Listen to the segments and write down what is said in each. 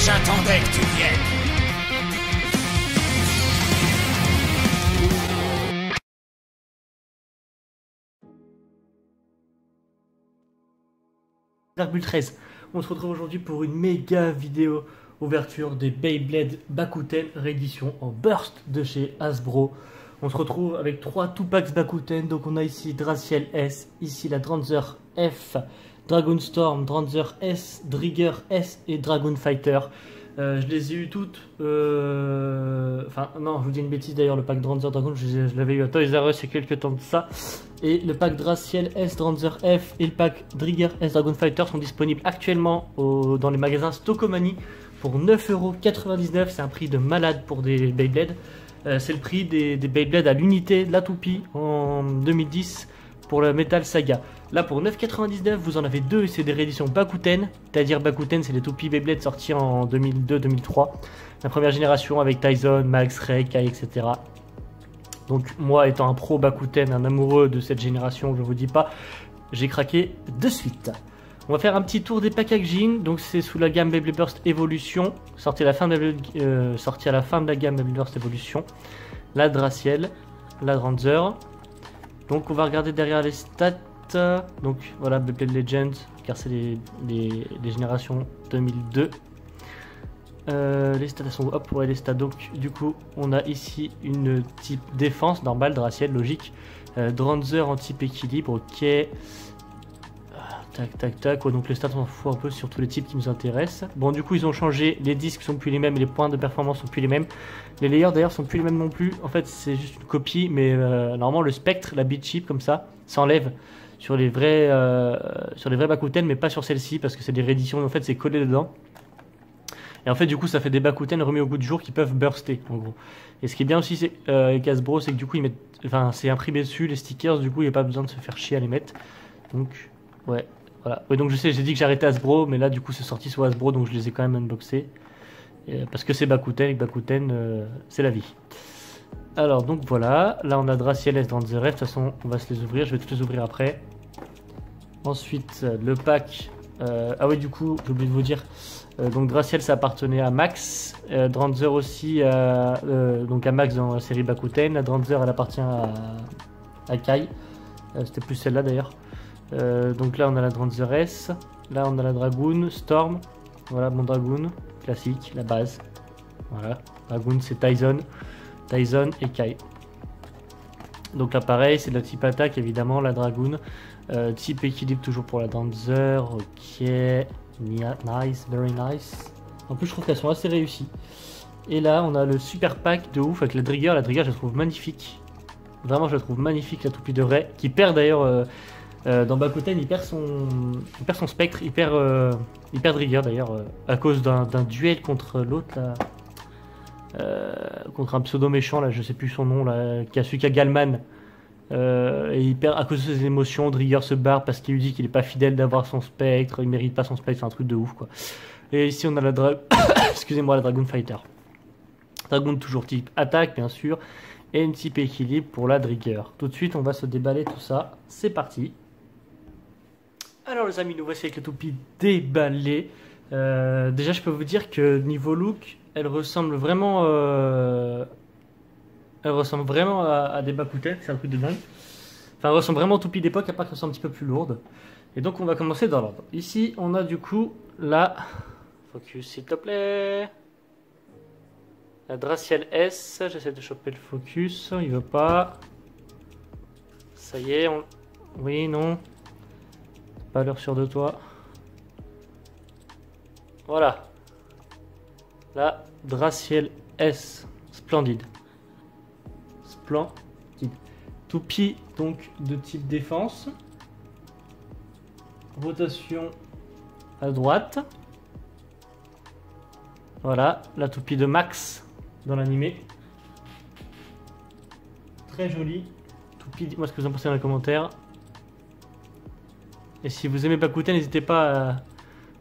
J'attendais que tu viennes. Bulle 13. On se retrouve aujourd'hui pour une méga vidéo ouverture des Beyblade Bakuten réédition en burst de chez Hasbro. On se retrouve avec 3 Tupacs Bakuten. Donc on a ici Draciel S, ici la Dranzer F, Dragon Storm, Dranzer S, Drigger S et Dragon Fighter. Je les ai eu toutes. Enfin, non, je vous dis une bêtise d'ailleurs. Le pack Dranzer Dragon, je l'avais eu à Toys R Us il y a quelques temps de ça. Et le pack Draciel S, Dranzer F et le pack Drigger S Dragon Fighter sont disponibles actuellement dans les magasins Stockomanie pour 9,99 €. C'est un prix de malade pour des Beyblade. C'est le prix des Beyblade à l'unité, la toupie en 2010 pour la Metal Saga. Là pour 9,99 €, vous en avez deux et c'est des rééditions Bakuten. C'est-à-dire Bakuten, c'est les toupies Beyblade sortis en 2002-2003. La première génération avec Tyson, Max, Ray, Kai, etc. Donc moi étant un pro Bakuten, un amoureux de cette génération, je vous dis pas, j'ai craqué de suite. On va faire un petit tour des packaging. Donc c'est sous la gamme Beyblade Burst Evolution, sorti à la fin de la gamme Beyblade Burst Evolution. La Draciel, la Dranzer. Donc on va regarder derrière les stats. Donc voilà, Beyblade Legends, car c'est les générations 2002. Les stats sont hop, ouais, les stats. Donc du coup on a ici une type défense normale, Draciel, logique. Dranzer en type équilibre, ok. Tac tac tac, ouais, donc les stats on s'en fout un peu sur tous les types qui nous intéressent. Bon, du coup ils ont changé, les disques sont plus les mêmes et les points de performance sont plus les mêmes. Les layers d'ailleurs sont plus les mêmes non plus. En fait c'est juste une copie, mais normalement le spectre, la beat chip comme ça s'enlève sur les vrais Bakuten, mais pas sur celle-ci parce que c'est des rééditions. En fait c'est collé dedans. Et en fait du coup ça fait des Bakuten remis au goût du jour qui peuvent burster en gros. Et ce qui est bien aussi avec Hasbro, c'est que du coup ils mettent, enfin c'est imprimé dessus les stickers, du coup il n'y a pas besoin de se faire chier à les mettre. Donc ouais. Voilà. Ouais, donc je sais, j'ai dit que j'arrêtais Hasbro, mais là du coup c'est sorti sur Hasbro, donc je les ai quand même unboxés. Parce que c'est Bakuten, et Bakuten c'est la vie. Alors donc voilà, là on a Draciel S, Dranzer F, de toute façon on va se les ouvrir, je vais tous les ouvrir après. Ensuite le pack, ah oui du coup j'ai oublié de vous dire, donc Draciel ça appartenait à Max, Dranzer aussi donc à Max dans la série Bakuten, la Dranzer elle appartient à Kai, c'était plus celle-là d'ailleurs. Donc là on a la Dranzer S, là on a la Dragoon Storm, voilà mon Dragoon, classique, la base, voilà, Dragoon c'est Tyson et Kai. Donc là pareil c'est de la type attaque évidemment, la Dragoon, type équilibre toujours pour la Dranzer, ok, nice, very nice, en plus je trouve qu'elles sont assez réussies. Et là on a le super pack de ouf avec la Drigger je la trouve magnifique, vraiment je la trouve magnifique, la toupie de Ray, qui perd d'ailleurs... dans Bakuten, il perd son spectre, il perd Drigger d'ailleurs, à cause d'un duel contre l'autre, contre un pseudo méchant, là, je sais plus son nom, là, Kasuka Galman. Et il perd à cause de ses émotions, Drigger se barre parce qu'il lui dit qu'il est pas fidèle d'avoir son spectre, il mérite pas son spectre, c'est un truc de ouf quoi. Et ici on a la excusez-moi, la Dragon Fighter. Dragon toujours type attaque bien sûr, et une type équilibre pour la Drigger. Tout de suite on va se déballer tout ça, c'est parti. Alors les amis, nous voici avec la toupie déballée. Déjà je peux vous dire que niveau look, elle ressemble vraiment à des Bakuten, c'est un truc de dingue. Enfin elle ressemble vraiment aux toupies d'époque, à part qu'elle soit un petit peu plus lourde. Et donc on va commencer dans l'ordre. Ici on a du coup la... Focus s'il te plaît. La Draciel S, j'essaie de choper le focus, il veut pas. Ça y est, oui, non. Pas l'air sûr de toi. Voilà. La Draciel S. Splendide. Splendide. Toupie donc de type défense. Rotation à droite. Voilà. La toupie de Max dans l'animé. Très jolie. Toupie, dites-moi ce que vous en pensez dans les commentaires. Et si vous aimez Bakuten, n'hésitez pas à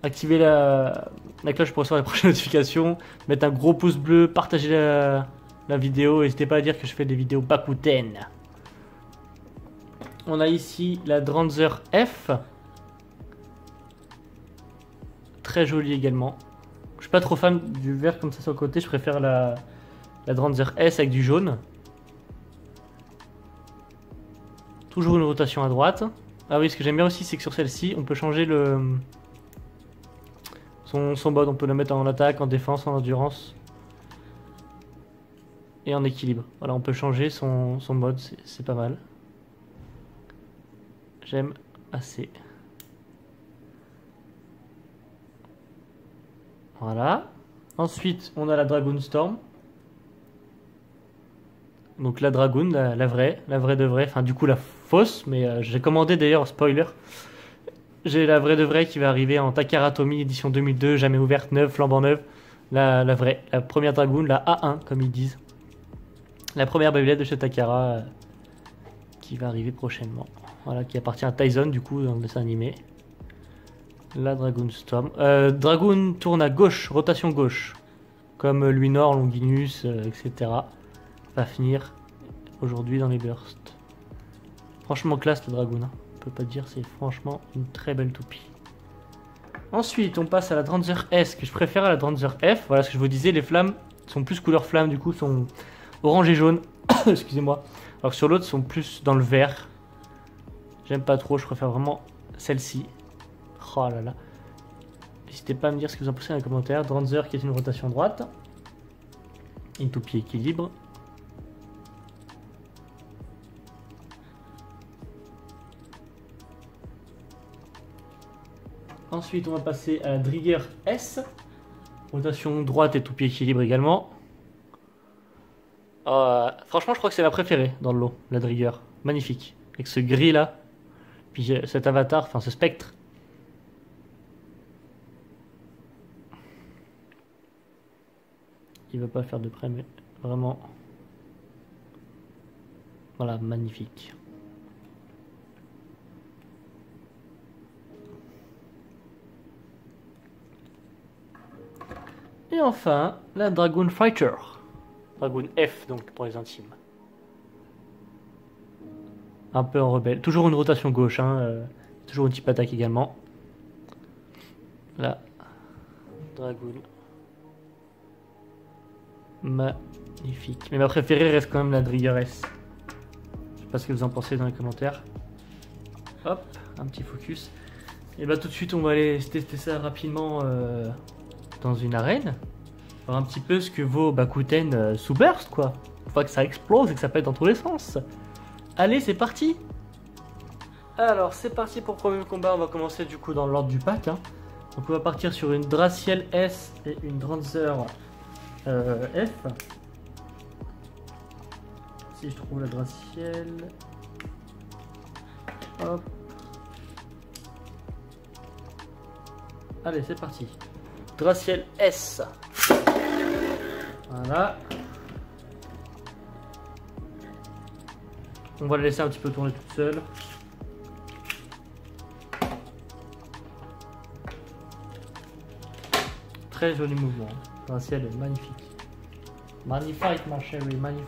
activer la cloche pour recevoir les prochaines notifications, mettre un gros pouce bleu, partager la vidéo, n'hésitez pas à dire que je fais des vidéos Bakuten. On a ici la Dranzer F, très jolie également. Je suis pas trop fan du vert comme ça sur le côté, je préfère la Dranzer S avec du jaune. Toujours une rotation à droite. Ah oui, ce que j'aime bien aussi, c'est que sur celle-ci, on peut changer son mode. On peut le mettre en attaque, en défense, en endurance. Et en équilibre. Voilà, on peut changer son mode, c'est pas mal. J'aime assez. Voilà. Ensuite, on a la Dragoon Storm. Donc la Dragoon, la vraie de vraie. Enfin, du coup, la fausse, mais j'ai commandé d'ailleurs, spoiler. J'ai la vraie de vraie qui va arriver en Takara Tomy édition 2002, jamais ouverte, neuve, flambant neuve. La vraie, la première Dragoon, la A1, comme ils disent. La première Beyblade de chez Takara qui va arriver prochainement. Voilà, qui appartient à Tyson, du coup, dans le dessin animé. La Dragoon Storm. Dragoon tourne à gauche, rotation gauche. Comme Luinor, Longinus, etc. Va finir aujourd'hui dans les bursts. Franchement classe le Dragoon. Hein. On peut pas dire, c'est franchement une très belle toupie. Ensuite, on passe à la Dranzer S, que je préfère à la Dranzer F. Voilà ce que je vous disais, les flammes sont plus couleur flamme, du coup, sont orange et jaune. Excusez-moi. Alors que sur l'autre, sont plus dans le vert. J'aime pas trop, je préfère vraiment celle-ci. Oh là là. N'hésitez pas à me dire ce que vous en pensez dans les commentaires. Dranzer qui est une rotation droite. Une toupie équilibre. Ensuite, on va passer à la Drigger S. Rotation droite et toupie équilibre également. Franchement, je crois que c'est ma préférée dans le lot, la Drigger. Magnifique. Avec ce gris là. Puis cet avatar, enfin ce spectre. Il ne veut pas faire de près, mais vraiment. Voilà, magnifique. Et enfin, la Dragoon Fighter. Dragoon F, donc, pour les intimes. Un peu en rebelle. Toujours une rotation gauche, hein. Toujours une type attaque également. La Dragoon. Magnifique. Mais ma préférée reste quand même la Drigger S. Je sais pas ce que vous en pensez dans les commentaires. Hop, un petit focus. Et bah tout de suite, on va aller tester ça rapidement dans une arène. Voir un petit peu ce que vaut Bakuten sous burst, quoi. Faut que ça explose et que ça pète dans tous les sens. Allez, c'est parti. Alors, c'est parti pour le premier combat. On va commencer du coup dans l'ordre du pack. Hein. Donc on va partir sur une Draciel S et une Dranzer F. Si je trouve la Draciel. Hop. Allez, c'est parti. Draciel S. Voilà. On va la laisser un petit peu tourner toute seule. Très joli mouvement. Draciel est magnifique. Magnifique, ma chérie, magnifique.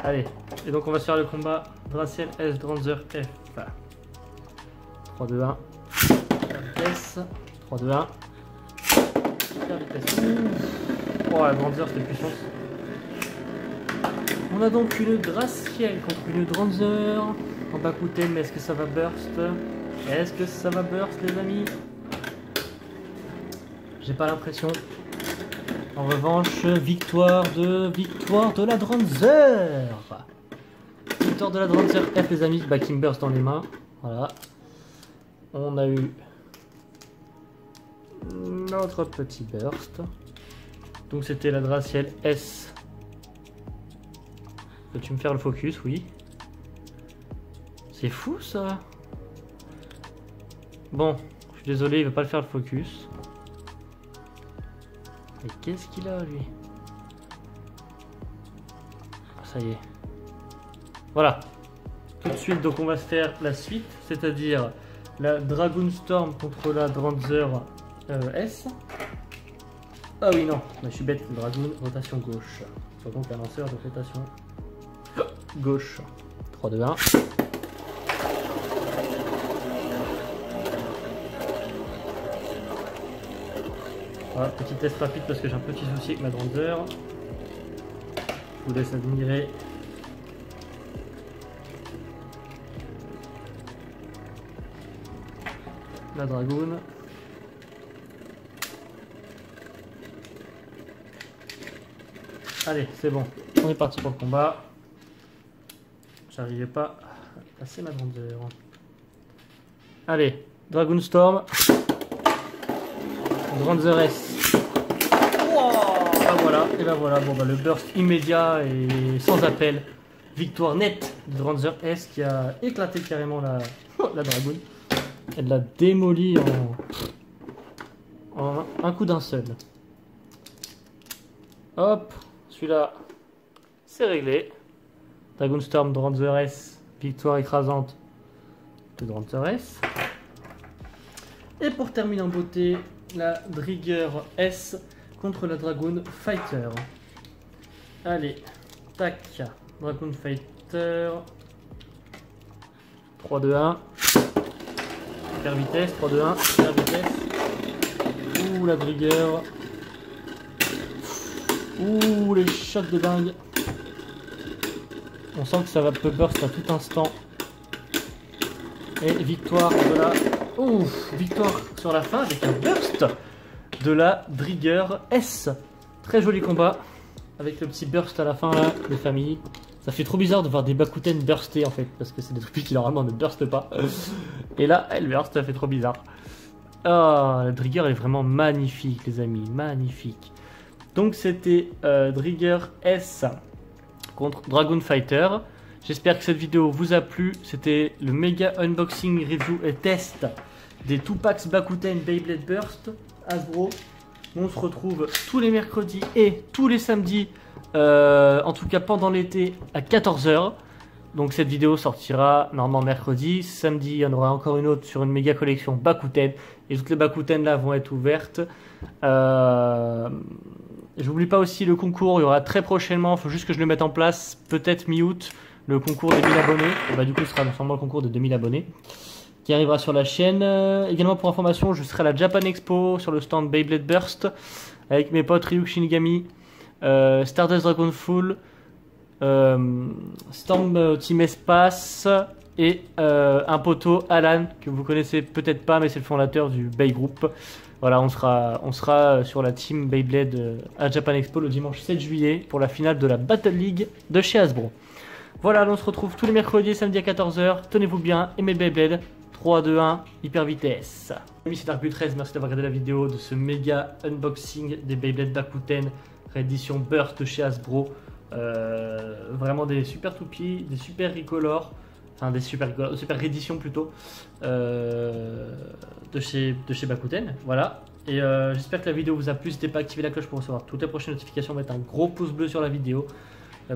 Allez, et donc on va se faire le combat Draciel S, Dranzer F. 3, 2, 1. Vitesse. 3, 2, 1. Vitesse. Oh, la Dranzer, c'était puissance. On a donc une Draciel contre une Dranzer. En Bakuten, mais est-ce que ça va burst? Est-ce que ça va burst, les amis? J'ai pas l'impression. En revanche, victoire de la Dranzer. Victoire de la Dranzer F, les amis. Backing burst dans les mains. Voilà. On a eu notre petit burst. Donc c'était la Draciel S. Peux-tu me faire le focus? Oui. C'est fou ça. Bon, je suis désolé, il veut pas le faire le focus. Mais qu'est-ce qu'il a lui? Ça y est. Voilà. Tout de suite, donc on va se faire la suite, c'est-à-dire la Dragoon Storm contre la Dranzer S. Ah oui, non, je suis bête, Dragoon, rotation gauche. Soit donc un lanceur de rotation gauche. 3, 2, 1. Voilà, petit test rapide parce que j'ai un petit souci avec ma grandeur. Je vous laisse admirer. La dragoune. Allez, c'est bon. On est parti pour le combat. J'arrivais pas à passer ma grandeur. Allez, Dragoon Storm. Dranzer S. Ah voilà, et ben voilà, bon bah le burst immédiat et sans appel. Victoire nette de Dranzer S qui a éclaté carrément la dragoune. Elle l'a démolie en un coup d'un seul. Hop, celui-là, c'est réglé. Dragoon Storm, Dranzer S, victoire écrasante de Dranzer S. Et pour terminer en beauté, la Drigger S contre la Dragoon Fighter. Allez, tac, Dragoon Fighter. 3, 2, 1. Hyper vitesse, 3, 2, 1. Hyper vitesse. Ouh, la Drigger. Ouh, les chocs de dingue. On sent que ça va peut burst à tout instant. Et victoire de la... Ouh, victoire sur la fin avec un burst de la Drigger S. Très joli combat. Avec le petit burst à la fin là, les familles. Ça fait trop bizarre de voir des Bakuten burster en fait. Parce que c'est des trucs qui normalement ne burstent pas. Et là, elle burst, ça fait trop bizarre. Ah, la Drigger elle est vraiment magnifique les amis. Magnifique. Donc c'était Drigger S contre Dragoon Fighter. J'espère que cette vidéo vous a plu. C'était le méga unboxing, review et test des 2 packs Bakuten Beyblade Burst Hasbro. On se retrouve tous les mercredis et tous les samedis, en tout cas pendant l'été à 14 h. Donc cette vidéo sortira normalement mercredi. Samedi, il y en aura encore une autre sur une méga collection Bakuten. Et toutes les Bakuten là vont être ouvertes. J'oublie pas aussi le concours, il y aura très prochainement, il faut juste que je le mette en place, peut-être mi-août, le concours des 1000 abonnés. Et bah, du coup, ce sera sûrement le concours de 2000 abonnés qui arrivera sur la chaîne. Également, pour information, je serai à la Japan Expo sur le stand Beyblade Burst avec mes potes Ryuk Shinigami, Stardust Dragon Full, Storm Team Espace et un poteau, Alan, que vous connaissez peut-être pas, mais c'est le fondateur du Bay Group. Voilà, on sera sur la team Beyblade à Japan Expo le dimanche 7 juillet pour la finale de la Battle League de chez Hasbro. Voilà, on se retrouve tous les mercredis et samedis à 14 h. Tenez-vous bien, aimez le Beyblade. 3, 2, 1, hyper vitesse. Les amis, c'est Dark13, merci d'avoir regardé la vidéo de ce méga unboxing des Beyblade Bakuten réédition Burst de chez Hasbro. Vraiment des super toupies, des super recolors. Enfin, des super rééditions plutôt de chez Bakuten. Voilà. Et j'espère que la vidéo vous a plu. N'hésitez pas à activer la cloche pour recevoir toutes les prochaines notifications. Mettez un gros pouce bleu sur la vidéo.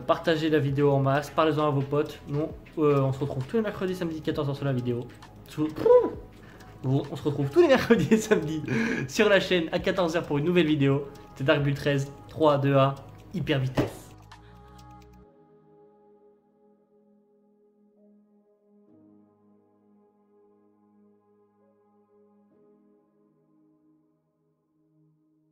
Partagez la vidéo en masse. Parlez-en à vos potes. Nous, on se retrouve tous les mercredis, samedi 14 h sur la vidéo. On se retrouve tous les mercredis et samedis sur la chaîne à 14 h pour une nouvelle vidéo. C'était Dark Bull 13, 3, 2, 1, hyper vitesse.